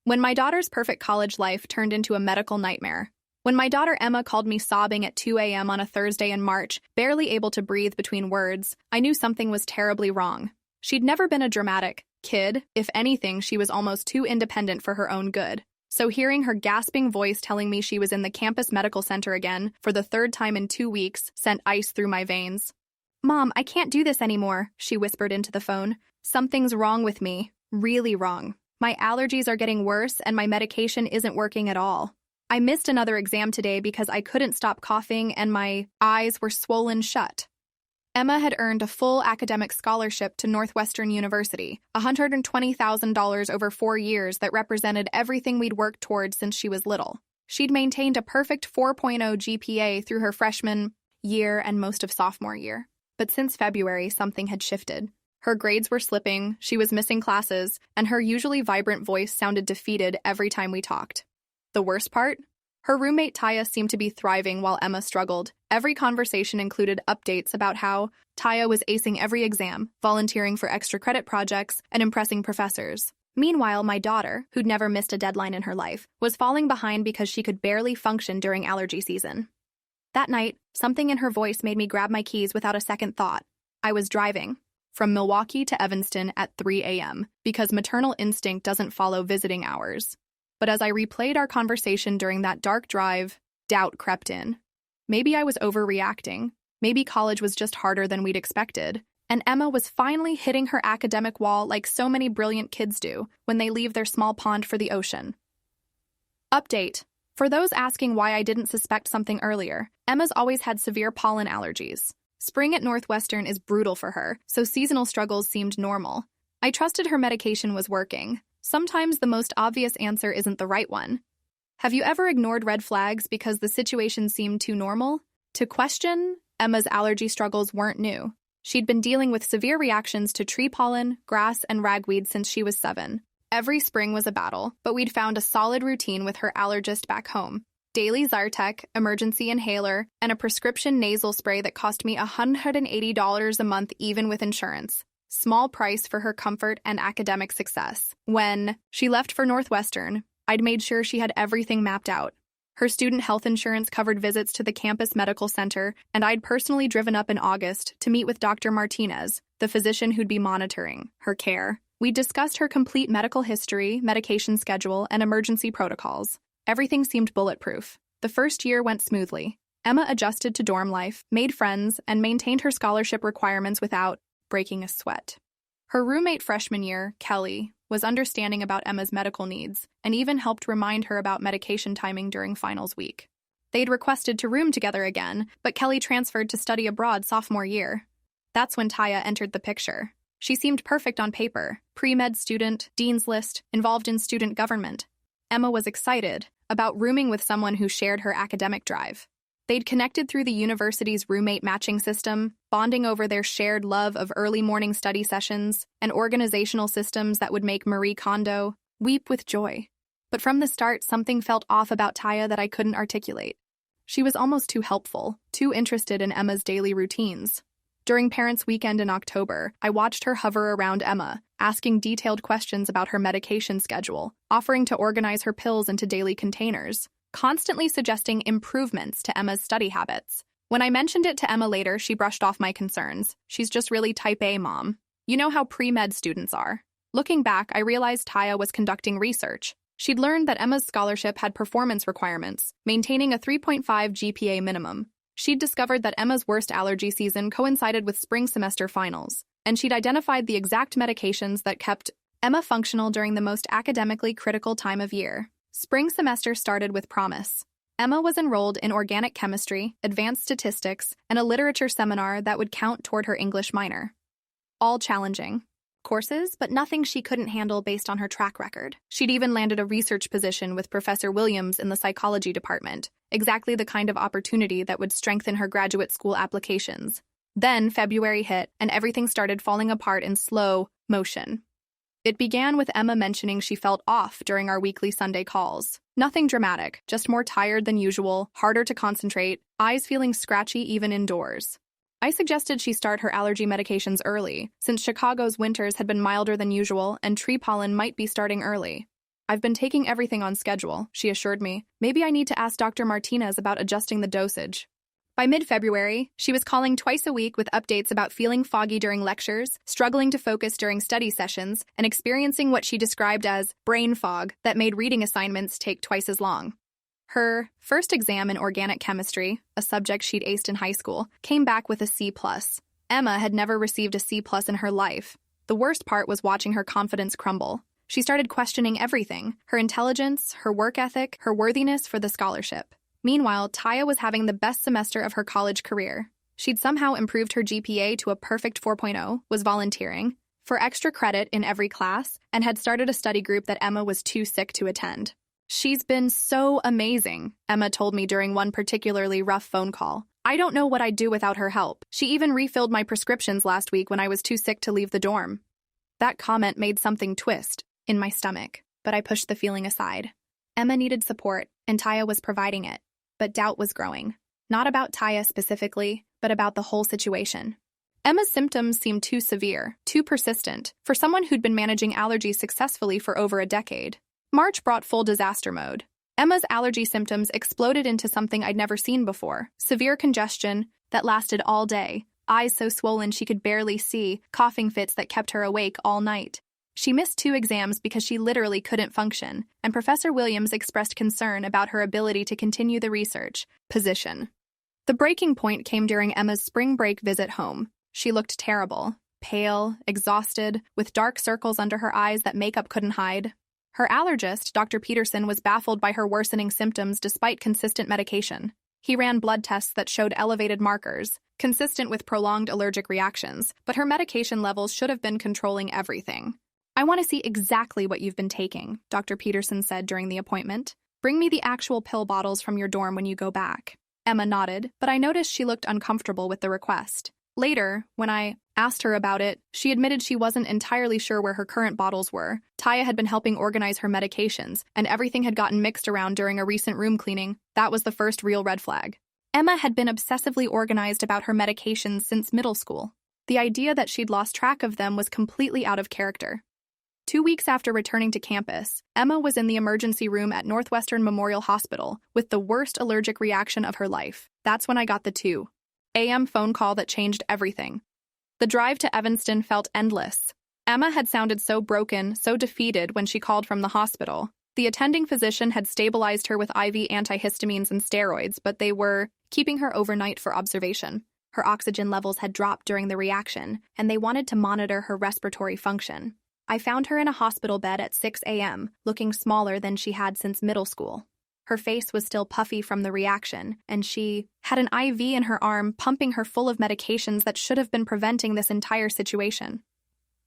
When my daughter's perfect college life turned into a medical nightmare. When my daughter Emma called me sobbing at 2 a.m. on a Thursday in March, barely able to breathe between words, I knew something was terribly wrong. She'd never been a dramatic kid. If anything, she was almost too independent for her own good. So hearing her gasping voice telling me she was in the campus medical center again for the third time in 2 weeks sent ice through my veins. "Mom, I can't do this anymore," she whispered into the phone. "Something's wrong with me. Really wrong. My allergies are getting worse and my medication isn't working at all. I missed another exam today because I couldn't stop coughing and my eyes were swollen shut." Emma had earned a full academic scholarship to Northwestern University, $120,000 over 4 years that represented everything we'd worked towards since she was little. She'd maintained a perfect 4.0 GPA through her freshman year and most of sophomore year. But since February, something had shifted. Her grades were slipping, she was missing classes, and her usually vibrant voice sounded defeated every time we talked. The worst part? Her roommate Taya seemed to be thriving while Emma struggled. Every conversation included updates about how Taya was acing every exam, volunteering for extra credit projects, and impressing professors. Meanwhile, my daughter, who'd never missed a deadline in her life, was falling behind because she could barely function during allergy season. That night, something in her voice made me grab my keys without a second thought. I was driving from Milwaukee to Evanston at 3 a.m. because maternal instinct doesn't follow visiting hours. But as I replayed our conversation during that dark drive, doubt crept in. Maybe I was overreacting. Maybe college was just harder than we'd expected. And Emma was finally hitting her academic wall like so many brilliant kids do when they leave their small pond for the ocean. Update. For those asking why I didn't suspect something earlier, Emma's always had severe pollen allergies. Spring at Northwestern is brutal for her, so seasonal struggles seemed normal. I trusted her medication was working. Sometimes the most obvious answer isn't the right one. Have you ever ignored red flags because the situation seemed too normal? To question, Emma's allergy struggles weren't new. She'd been dealing with severe reactions to tree pollen, grass, and ragweed since she was 7. Every spring was a battle, but we'd found a solid routine with her allergist back home. Daily Zartec, emergency inhaler, and a prescription nasal spray that cost me $180 a month even with insurance. Small price for her comfort and academic success. When she left for Northwestern, I'd made sure she had everything mapped out. Her student health insurance covered visits to the campus medical center, and I'd personally driven up in August to meet with Dr. Martinez, the physician who'd be monitoring her care. We discussed her complete medical history, medication schedule, and emergency protocols. Everything seemed bulletproof. The first year went smoothly. Emma adjusted to dorm life, made friends, and maintained her scholarship requirements without breaking a sweat. Her roommate freshman year, Kelly, was understanding about Emma's medical needs and even helped remind her about medication timing during finals week. They'd requested to room together again, but Kelly transferred to study abroad sophomore year. That's when Taya entered the picture. She seemed perfect on paper, pre-med student, dean's list, involved in student government. Emma was excited about rooming with someone who shared her academic drive. They'd connected through the university's roommate matching system, bonding over their shared love of early morning study sessions and organizational systems that would make Marie Kondo weep with joy. But from the start, something felt off about Taya that I couldn't articulate. She was almost too helpful, too interested in Emma's daily routines. During Parents' Weekend in October, I watched her hover around Emma, asking detailed questions about her medication schedule, offering to organize her pills into daily containers, constantly suggesting improvements to Emma's study habits. When I mentioned it to Emma later, she brushed off my concerns. She's just really type A, Mom. You know how pre-med students are. Looking back, I realized Taya was conducting research. She'd learned that Emma's scholarship had performance requirements, maintaining a 3.5 GPA minimum. She'd discovered that Emma's worst allergy season coincided with spring semester finals, and she'd identified the exact medications that kept Emma functional during the most academically critical time of year. Spring semester started with promise. Emma was enrolled in organic chemistry, advanced statistics, and a literature seminar that would count toward her English minor. All challenging courses, but nothing she couldn't handle based on her track record. She'd even landed a research position with Professor Williams in the psychology department, exactly the kind of opportunity that would strengthen her graduate school applications. Then February hit, and everything started falling apart in slow motion. It began with Emma mentioning she felt off during our weekly Sunday calls. Nothing dramatic, just more tired than usual, harder to concentrate, eyes feeling scratchy even indoors. I suggested she start her allergy medications early, since Chicago's winters had been milder than usual and tree pollen might be starting early. I've been taking everything on schedule, she assured me. Maybe I need to ask Dr. Martinez about adjusting the dosage. By mid-February, she was calling twice a week with updates about feeling foggy during lectures, struggling to focus during study sessions, and experiencing what she described as brain fog that made reading assignments take twice as long. Her first exam in organic chemistry, a subject she'd aced in high school, came back with a C+. Emma had never received a C+ in her life. The worst part was watching her confidence crumble. She started questioning everything: her intelligence, her work ethic, her worthiness for the scholarship. Meanwhile, Taya was having the best semester of her college career. She'd somehow improved her GPA to a perfect 4.0, was volunteering for extra credit in every class, and had started a study group that Emma was too sick to attend. She's been so amazing, Emma told me during one particularly rough phone call. I don't know what I'd do without her help. She even refilled my prescriptions last week when I was too sick to leave the dorm. That comment made something twist in my stomach, but I pushed the feeling aside. Emma needed support, and Taya was providing it. But doubt was growing. Not about Taya specifically, but about the whole situation. Emma's symptoms seemed too severe, too persistent, for someone who'd been managing allergies successfully for over a decade. March brought full disaster mode. Emma's allergy symptoms exploded into something I'd never seen before: severe congestion that lasted all day, eyes so swollen she could barely see, coughing fits that kept her awake all night. She missed 2 exams because she literally couldn't function, and Professor Williams expressed concern about her ability to continue the research position. The breaking point came during Emma's spring break visit home. She looked terrible, pale, exhausted, with dark circles under her eyes that makeup couldn't hide. Her allergist, Dr. Peterson, was baffled by her worsening symptoms despite consistent medication. He ran blood tests that showed elevated markers, consistent with prolonged allergic reactions, but her medication levels should have been controlling everything. I want to see exactly what you've been taking, Dr. Peterson said during the appointment. Bring me the actual pill bottles from your dorm when you go back. Emma nodded, but I noticed she looked uncomfortable with the request. Later, when I asked her about it, she admitted she wasn't entirely sure where her current bottles were. Taya had been helping organize her medications, and everything had gotten mixed around during a recent room cleaning. That was the first real red flag. Emma had been obsessively organized about her medications since middle school. The idea that she'd lost track of them was completely out of character. 2 weeks after returning to campus, Emma was in the emergency room at Northwestern Memorial Hospital with the worst allergic reaction of her life. That's when I got the 2 a.m. phone call that changed everything. The drive to Evanston felt endless. Emma had sounded so broken, so defeated when she called from the hospital. The attending physician had stabilized her with IV antihistamines and steroids, but they were keeping her overnight for observation. Her oxygen levels had dropped during the reaction, and they wanted to monitor her respiratory function. I found her in a hospital bed at 6 a.m., looking smaller than she had since middle school. Her face was still puffy from the reaction, and she had an IV in her arm pumping her full of medications that should have been preventing this entire situation.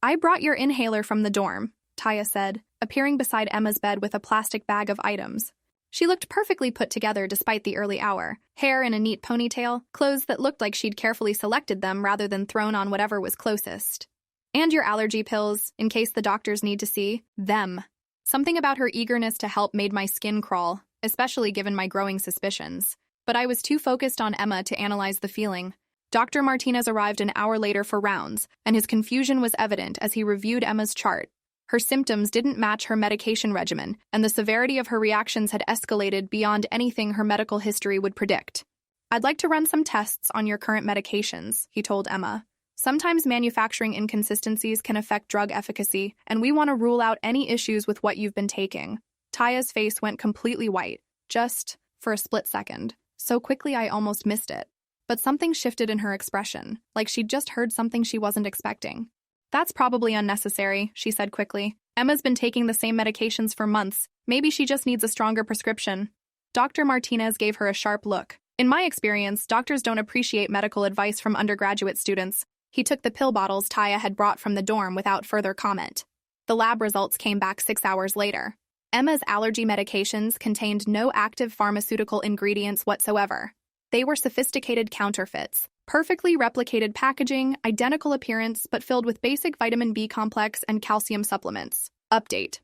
I brought your inhaler from the dorm, Taya said, appearing beside Emma's bed with a plastic bag of items. She looked perfectly put together despite the early hour, hair in a neat ponytail, clothes that looked like she'd carefully selected them rather than thrown on whatever was closest. And your allergy pills, in case the doctors need to see them. Something about her eagerness to help made my skin crawl, especially given my growing suspicions. But I was too focused on Emma to analyze the feeling. Dr. Martinez arrived an hour later for rounds, and his confusion was evident as he reviewed Emma's chart. Her symptoms didn't match her medication regimen, and the severity of her reactions had escalated beyond anything her medical history would predict. I'd like to run some tests on your current medications, he told Emma. Sometimes manufacturing inconsistencies can affect drug efficacy, and we want to rule out any issues with what you've been taking. Taya's face went completely white, just for a split second. So quickly I almost missed it. But something shifted in her expression, like she'd just heard something she wasn't expecting. That's probably unnecessary, she said quickly. Emma's been taking the same medications for months. Maybe she just needs a stronger prescription. Dr. Martinez gave her a sharp look. In my experience, doctors don't appreciate medical advice from undergraduate students. He took the pill bottles Taya had brought from the dorm without further comment. The lab results came back 6 hours later. Emma's allergy medications contained no active pharmaceutical ingredients whatsoever. They were sophisticated counterfeits, perfectly replicated packaging, identical appearance, but filled with basic vitamin B complex and calcium supplements. Update.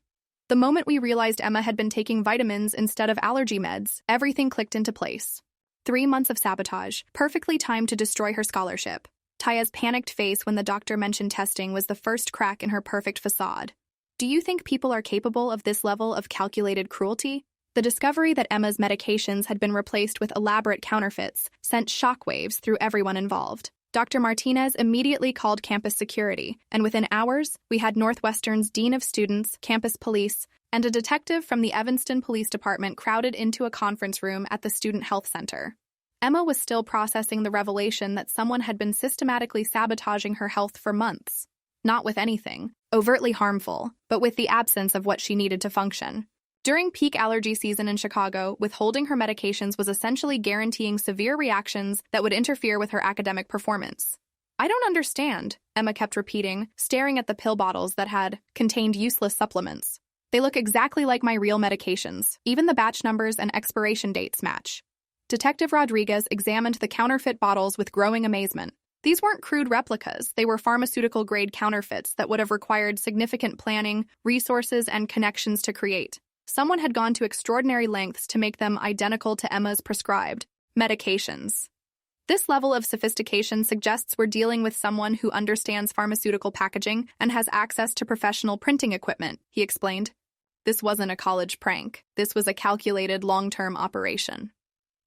The moment we realized Emma had been taking vitamins instead of allergy meds, everything clicked into place. 3 months of sabotage, perfectly timed to destroy her scholarship. Taya's panicked face when the doctor mentioned testing was the first crack in her perfect facade. Do you think people are capable of this level of calculated cruelty? The discovery that Emma's medications had been replaced with elaborate counterfeits sent shockwaves through everyone involved. Dr. Martinez immediately called campus security, and within hours, we had Northwestern's Dean of Students, campus police, and a detective from the Evanston Police Department crowded into a conference room at the Student Health Center. Emma was still processing the revelation that someone had been systematically sabotaging her health for months. Not with anything overtly harmful, but with the absence of what she needed to function. During peak allergy season in Chicago, withholding her medications was essentially guaranteeing severe reactions that would interfere with her academic performance. "I don't understand," Emma kept repeating, staring at the pill bottles that had contained useless supplements. "They look exactly like my real medications. Even the batch numbers and expiration dates match." Detective Rodriguez examined the counterfeit bottles with growing amazement. These weren't crude replicas, they were pharmaceutical-grade counterfeits that would have required significant planning, resources, and connections to create. Someone had gone to extraordinary lengths to make them identical to Emma's prescribed medications. This level of sophistication suggests we're dealing with someone who understands pharmaceutical packaging and has access to professional printing equipment, he explained. This wasn't a college prank. This was a calculated long-term operation.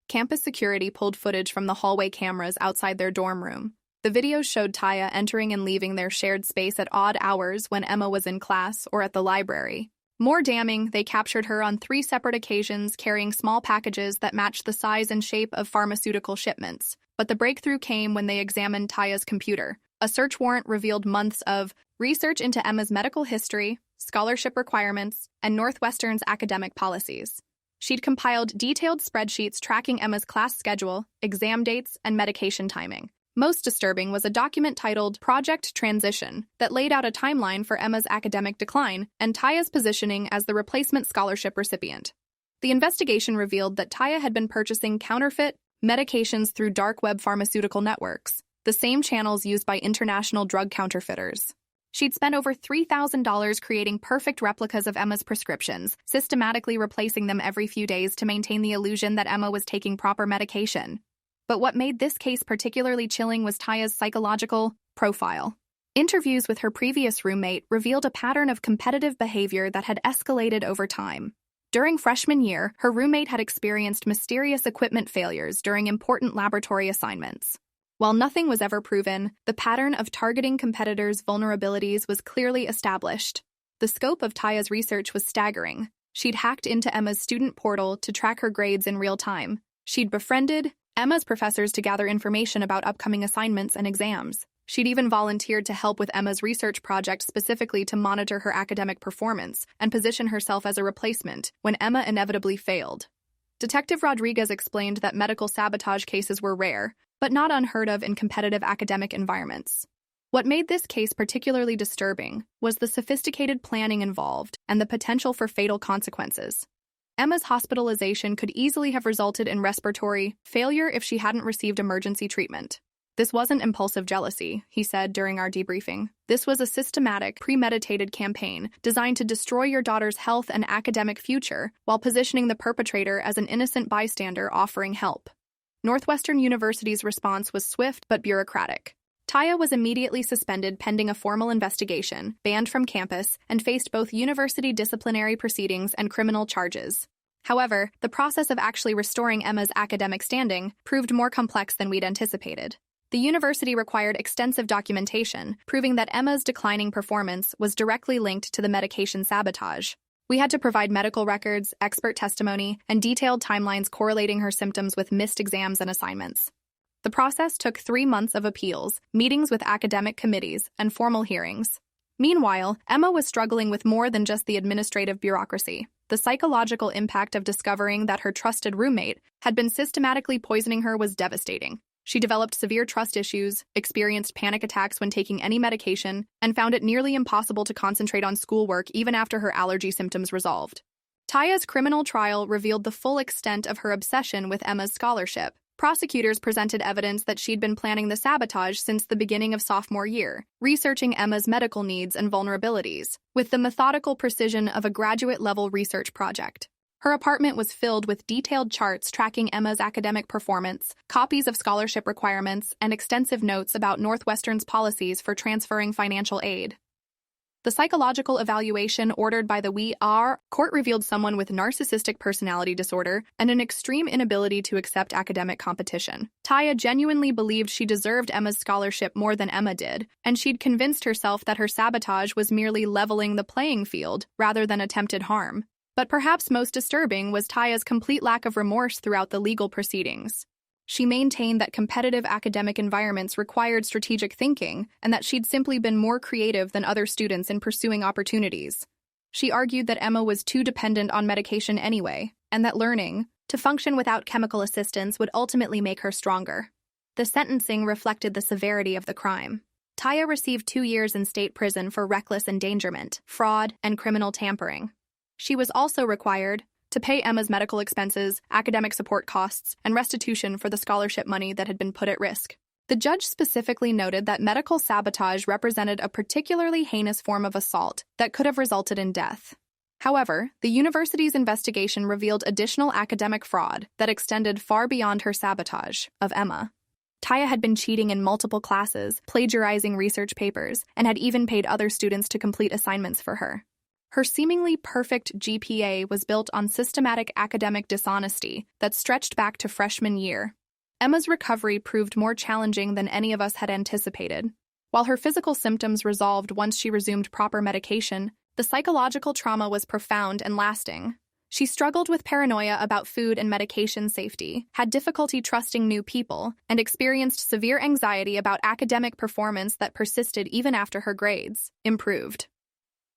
Campus security pulled footage from the hallway cameras outside their dorm room. The videos showed Taya entering and leaving their shared space at odd hours when Emma was in class or at the library. More damning, they captured her on 3 separate occasions carrying small packages that matched the size and shape of pharmaceutical shipments. But the breakthrough came when they examined Taya's computer. A search warrant revealed months of research into Emma's medical history, scholarship requirements, and Northwestern's academic policies. She'd compiled detailed spreadsheets tracking Emma's class schedule, exam dates, and medication timing. Most disturbing was a document titled Project Transition that laid out a timeline for Emma's academic decline and Taya's positioning as the replacement scholarship recipient. The investigation revealed that Taya had been purchasing counterfeit medications through dark web pharmaceutical networks, the same channels used by international drug counterfeiters. She'd spent over $3,000 creating perfect replicas of Emma's prescriptions, systematically replacing them every few days to maintain the illusion that Emma was taking proper medication. But what made this case particularly chilling was Taya's psychological profile. Interviews with her previous roommate revealed a pattern of competitive behavior that had escalated over time. During freshman year, her roommate had experienced mysterious equipment failures during important laboratory assignments. While nothing was ever proven, the pattern of targeting competitors' vulnerabilities was clearly established. The scope of Taya's research was staggering. She'd hacked into Emma's student portal to track her grades in real time. She'd befriended Emma's professors to gather information about upcoming assignments and exams. She'd even volunteered to help with Emma's research project specifically to monitor her academic performance and position herself as a replacement when Emma inevitably failed. Detective Rodriguez explained that medical sabotage cases were rare, but not unheard of in competitive academic environments. What made this case particularly disturbing was the sophisticated planning involved and the potential for fatal consequences. Emma's hospitalization could easily have resulted in respiratory failure if she hadn't received emergency treatment. "This wasn't impulsive jealousy," he said during our debriefing. "This was a systematic, premeditated campaign designed to destroy your daughter's health and academic future while positioning the perpetrator as an innocent bystander offering help." Northwestern University's response was swift but bureaucratic. Taya was immediately suspended pending a formal investigation, banned from campus, and faced both university disciplinary proceedings and criminal charges. However, the process of actually restoring Emma's academic standing proved more complex than we'd anticipated. The university required extensive documentation, proving that Emma's declining performance was directly linked to the medication sabotage. We had to provide medical records, expert testimony, and detailed timelines correlating her symptoms with missed exams and assignments. The process took 3 months of appeals, meetings with academic committees, and formal hearings. Meanwhile, Emma was struggling with more than just the administrative bureaucracy. The psychological impact of discovering that her trusted roommate had been systematically poisoning her was devastating. She developed severe trust issues, experienced panic attacks when taking any medication, and found it nearly impossible to concentrate on schoolwork even after her allergy symptoms resolved. Taya's criminal trial revealed the full extent of her obsession with Emma's scholarship. Prosecutors presented evidence that she'd been planning the sabotage since the beginning of sophomore year, researching Emma's medical needs and vulnerabilities, with the methodical precision of a graduate-level research project. Her apartment was filled with detailed charts tracking Emma's academic performance, copies of scholarship requirements, and extensive notes about Northwestern's policies for transferring financial aid. The psychological evaluation ordered by the WER court revealed someone with narcissistic personality disorder and an extreme inability to accept academic competition. Taya genuinely believed she deserved Emma's scholarship more than Emma did, and she'd convinced herself that her sabotage was merely leveling the playing field rather than attempted harm. But perhaps most disturbing was Taya's complete lack of remorse throughout the legal proceedings. She maintained that competitive academic environments required strategic thinking and that she'd simply been more creative than other students in pursuing opportunities. She argued that Emma was too dependent on medication anyway, and that learning to function without chemical assistance would ultimately make her stronger. The sentencing reflected the severity of the crime. Taya received 2 years in state prison for reckless endangerment, fraud, and criminal tampering. She was also required to pay Emma's medical expenses, academic support costs, and restitution for the scholarship money that had been put at risk. The judge specifically noted that medical sabotage represented a particularly heinous form of assault that could have resulted in death. However, the university's investigation revealed additional academic fraud that extended far beyond her sabotage of Emma. Taya had been cheating in multiple classes, plagiarizing research papers, and had even paid other students to complete assignments for her. Her seemingly perfect GPA was built on systematic academic dishonesty that stretched back to freshman year. Emma's recovery proved more challenging than any of us had anticipated. While her physical symptoms resolved once she resumed proper medication, the psychological trauma was profound and lasting. She struggled with paranoia about food and medication safety, had difficulty trusting new people, and experienced severe anxiety about academic performance that persisted even after her grades improved.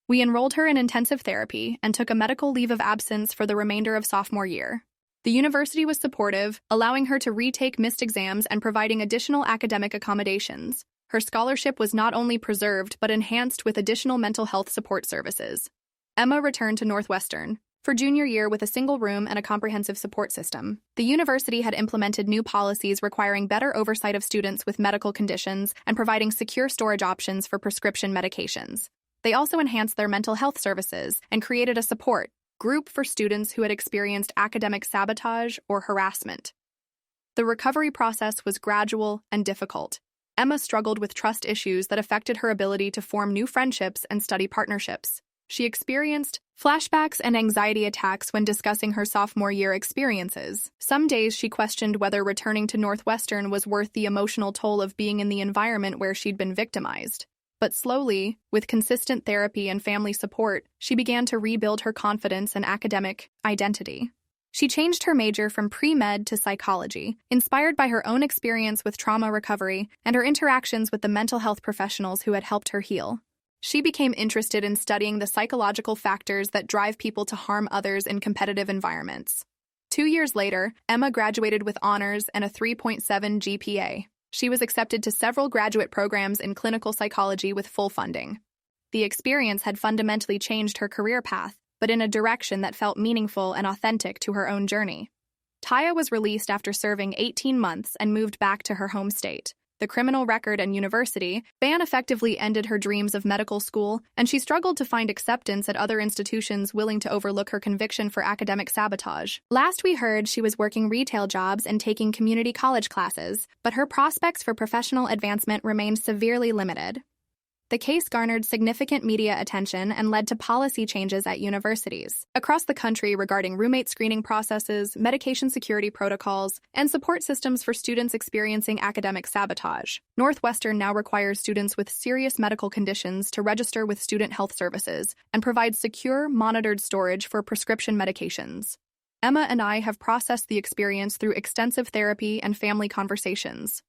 We enrolled her in intensive therapy and took a medical leave of absence for the remainder of sophomore year. The university was supportive, allowing her to retake missed exams and providing additional academic accommodations. Her scholarship was not only preserved but enhanced with additional mental health support services. Emma returned to Northwestern for junior year with a single room and a comprehensive support system. The university had implemented new policies requiring better oversight of students with medical conditions and providing secure storage options for prescription medications. They also enhanced their mental health services and created a support group for students who had experienced academic sabotage or harassment. The recovery process was gradual and difficult. Emma struggled with trust issues that affected her ability to form new friendships and study partnerships. She experienced flashbacks and anxiety attacks when discussing her sophomore year experiences. Some days she questioned whether returning to Northwestern was worth the emotional toll of being in the environment where she'd been victimized. But slowly, with consistent therapy and family support, she began to rebuild her confidence and academic identity. She changed her major from pre-med to psychology, inspired by her own experience with trauma recovery and her interactions with the mental health professionals who had helped her heal. She became interested in studying the psychological factors that drive people to harm others in competitive environments. 2 years later, Emma graduated with honors and a 3.7 GPA. She was accepted to several graduate programs in clinical psychology with full funding. The experience had fundamentally changed her career path, but in a direction that felt meaningful and authentic to her own journey. Taya was released after serving 18 months and moved back to her home state. The criminal record and university ban effectively ended her dreams of medical school, and she struggled to find acceptance at other institutions willing to overlook her conviction for academic sabotage. Last we heard, she was working retail jobs and taking community college classes, but her prospects for professional advancement remained severely limited. The case garnered significant media attention and led to policy changes at universities across the country regarding roommate screening processes, medication security protocols, and support systems for students experiencing academic sabotage. Northwestern now requires students with serious medical conditions to register with Student Health Services and provides secure, monitored storage for prescription medications. Emma and I have processed the experience through extensive therapy and family conversations.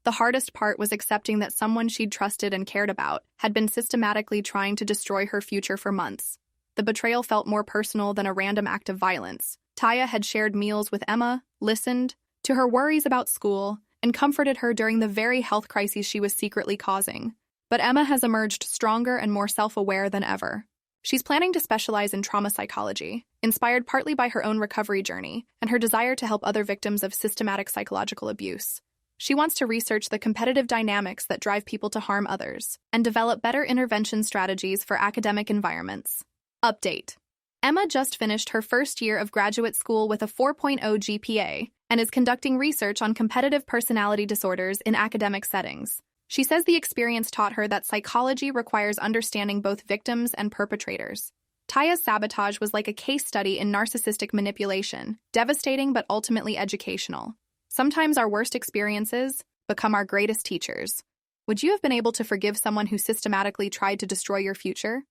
The hardest part was accepting that someone she'd trusted and cared about had been systematically trying to destroy her future for months. The betrayal felt more personal than a random act of violence. Taya had shared meals with Emma, listened to her worries about school, and comforted her during the very health crises she was secretly causing. But Emma has emerged stronger and more self-aware than ever. She's planning to specialize in trauma psychology, inspired partly by her own recovery journey and her desire to help other victims of systematic psychological abuse. She wants to research the competitive dynamics that drive people to harm others and develop better intervention strategies for academic environments. Update: Emma just finished her first year of graduate school with a 4.0 GPA and is conducting research on competitive personality disorders in academic settings. She says the experience taught her that psychology requires understanding both victims and perpetrators. Taya's sabotage was like a case study in narcissistic manipulation, devastating but ultimately educational. Sometimes our worst experiences become our greatest teachers. Would you have been able to forgive someone who systematically tried to destroy your future?